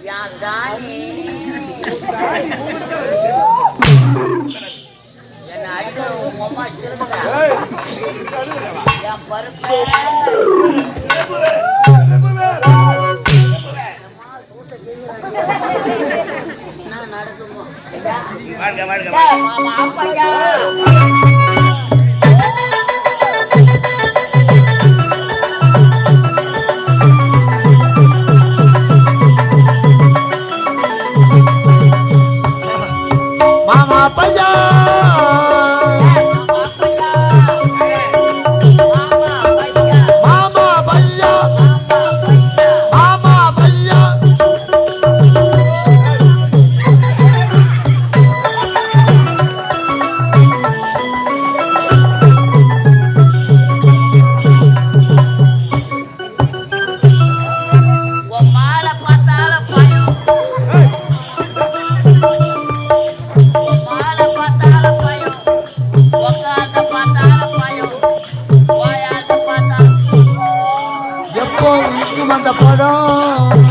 யா சாணி என்ன அடிக்கிற உங்க அம்மா சிறுதுடா என் பருப்பு நான் நடக்குமோ மாமா அப்பையா அந்த படம்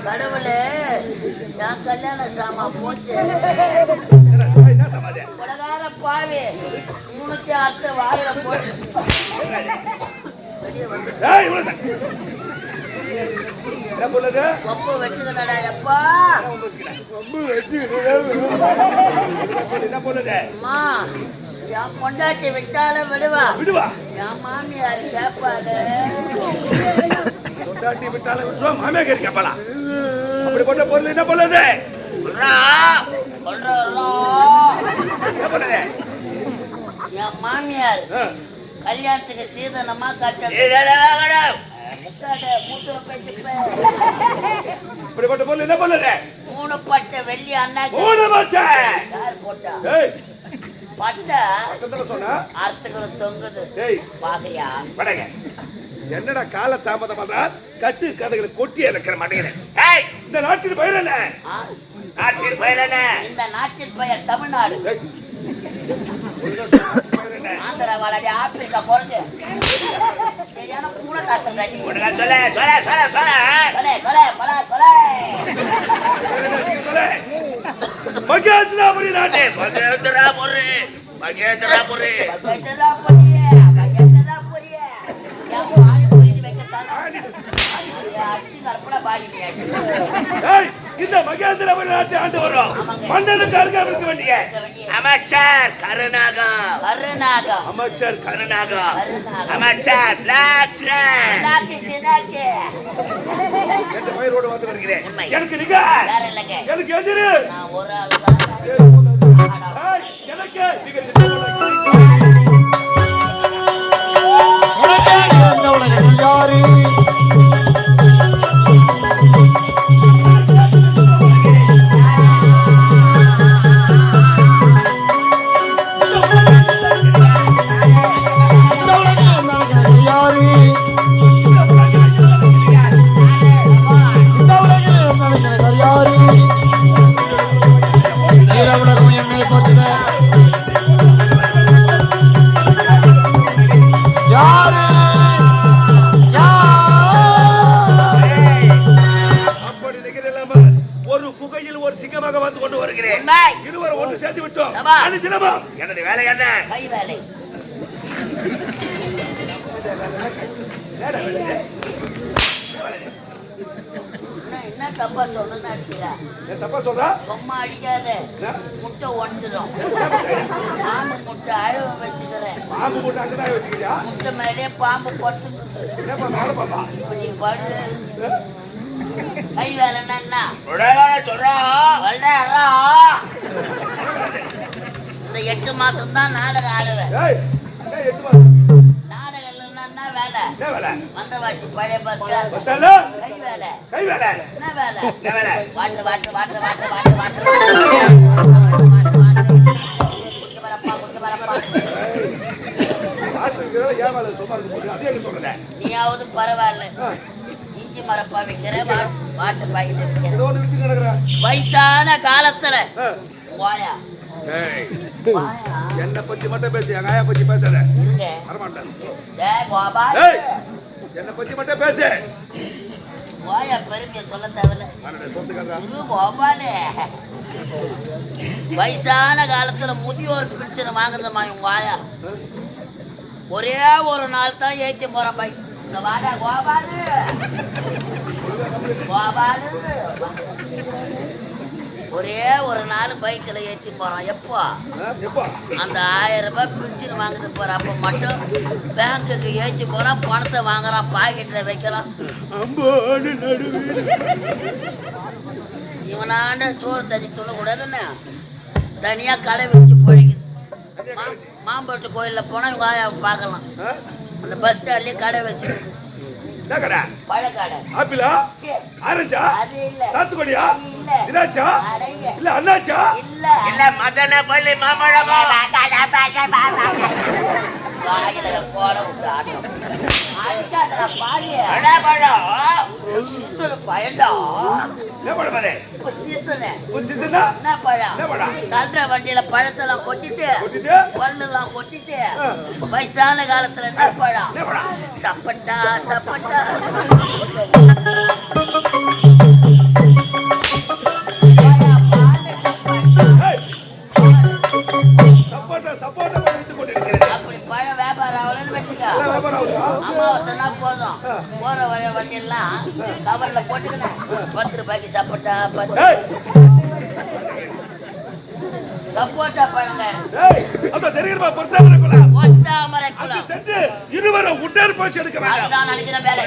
கடவுளே என் கல்யாண சாமா போச்சு உலகார பாவி முனுக்கு அர்த்த வாயில போட்டு வெளியே வந்து ஒப்பு வச்சுக்கடா எப்பா அம்மா என் பொண்டாட்டி விட்டாலும் விடுவா என் மாமியார் கேப்பாரு பொண்டாட்டி விட்டாலும் விட்டுருவா மாமியா கேட்டு கேப்பாளா அப்படி போட்ட பொருள் என்ன பண்ணுது என் மாமியார் கல்யாணத்துக்கு சீதனமா இப்படிப்பட்ட பொருள் என்ன பண்ணுது 3 பட்டை வெள்ளி அண்ணா 3 பட்டை யார் போட்டா ஏய் பட்டை அத்தனை சொன்னா அர்த்தத்துல தொங்குது ஏய் பாக்குறியா படங்க என்னடா கால தாமதம் பண்றா கட்டு கதைகளை கொட்டி இறக்கிற மாட்டேங்கிறேன் ஏய் இந்த நாட்டின் பெயர் என்ன நாட்டின் பெயர் என்ன இந்த நாட்டின் பெயர் தமிழ்நாடு ஆந்திரா வாழாடி ஆப்பிரிக்கா போறது சரியான கூட காசு கட்டி உனக்கு சொல்ல சொல்ல சொல்ல சொல்ல சொல்ல சொல்ல சொல்ல சொல்ல மகேந்திராபுரி நாட்டே மகேந்திராபுரி மகேந்திராபுரி மகேந்திராபுரி மகேந்திராபுரி யா பாடி போய் வைக்கத்தானே அச்சி கற்பட பாடினியா ஏய் இந்த மகேந்திராபுரி நாட்டை ஆண்டு வரோம் மன்னனுக்கு அருகாமல் இருக்க வேண்டிய அமைச்சர் கருணாகா கருணாகா அமைச்சர் கருணாகா அமைச்சர் லாக்டர் சினாக்கே என்ற பெயரோடு வந்து வருகிறேன் எனக்கு நீங்க யார் இல்லங்க எனக்கு எதிரி நான் ஒரு ஆளு தான் எனக்கு நீங்க யாரு இருவரும் ஒன்று சேர்த்து விட்டோம் அது தினமும் எனது வேலை என்ன கை வேலை என்ன தப்பா சொன்னு அடிக்கிறா தப்பா சொல்றா சும்மா அடிக்காத முட்டை ஒன்றுடும் பாம்பு முட்டை அழுவ வச்சுக்கிறேன் பாம்பு முட்டை அங்கதான் வச்சுக்கிறியா முட்டை மேலே பாம்பு பட்டு கை வேலைன்னா சொல்றா இந்த 8 மாசம் தான் நாடகம் ஆடுவேன் நாடகம் இல்லைன்னா வேலை வந்தவாசி பழைய பஸ் கை வேலை என்ன வேலை water water water water water water நீயாவது பரவாயில்ல இஞ்சி மரப்பா வைக்கிற வாட்டர் பாக்கெட் வைக்கிற வயசான காலத்துல வாயா என்ன பத்தி மட்டும் பேசு எங்க ஆயா பத்தி பேசாத என்ன பத்தி மட்டும் பேசு வாயா பெருமையை சொல்ல தேவையில்ல வயசான காலத்துல முதியோர் பென்ஷன் வாங்குறதுமா இவங்க வாயா ஒரே ஒரு நாள் தான் ஏற்றி போறேன் பை இந்த வாடா கோபாலு கோபாலு ஒரே ஒரு நாள் பைக்கில் ஏற்றி போறோம் எப்போ அந்த 1000 ரூபாய் பென்ஷன் வாங்குறது போற அப்போ மட்டும் பேங்குக்கு ஏற்றி போறான் பணத்தை வாங்குறான் பாக்கெட்டில் வைக்கிறான் இவனாண்ட சோறு தண்ணி சொல்லக்கூடாதுன்னு தனியா கடை வச்சு பழகுது மாம்பட்டு கோயிலில் போனா இவங்க ஆயாவை பார்க்கலாம் அந்த பஸ் ஸ்டாண்ட்லயே கடை வச்சு பழக்கடை ஆப்பிளா ஆரஞ்சா அது இல்ல சாத்துக்குடியா இல்ல திராட்சா இல்ல அண்ணாச்சா இல்ல இல்ல மதன பள்ளி மாம்பழமா வாயில போட விட்டு ஆட்டம் அடிக்காதடா பாடிய சீசன் பயண்டா என்ன பழம் அது சீசன் சீசனா என்ன பழம் என்ன பழம் தள்ளுற வண்டியில பழத்தெல்லாம் கொட்டிட்டு பல்லெல்லாம் கொட்டிட்டு வயசான காலத்துல என்ன பழம் சப்பட்டா சப்பட்டா அப்படி பழம் வியாபாரம் ஆகலன்னு வச்சுக்க அமாவாசைனா போதும் போற வர வண்டியெல்லாம் கவர்ல போட்டுக்கணும் 10 ரூபாய்க்கு சப்போட்டா 10 சப்போட்டா பழங்க ஒட்டாமரை குளம் இருவரும் உடற்பயிற்சி எடுக்க வேண்டாம் அதுதான் நினைக்கிறேன் வேலை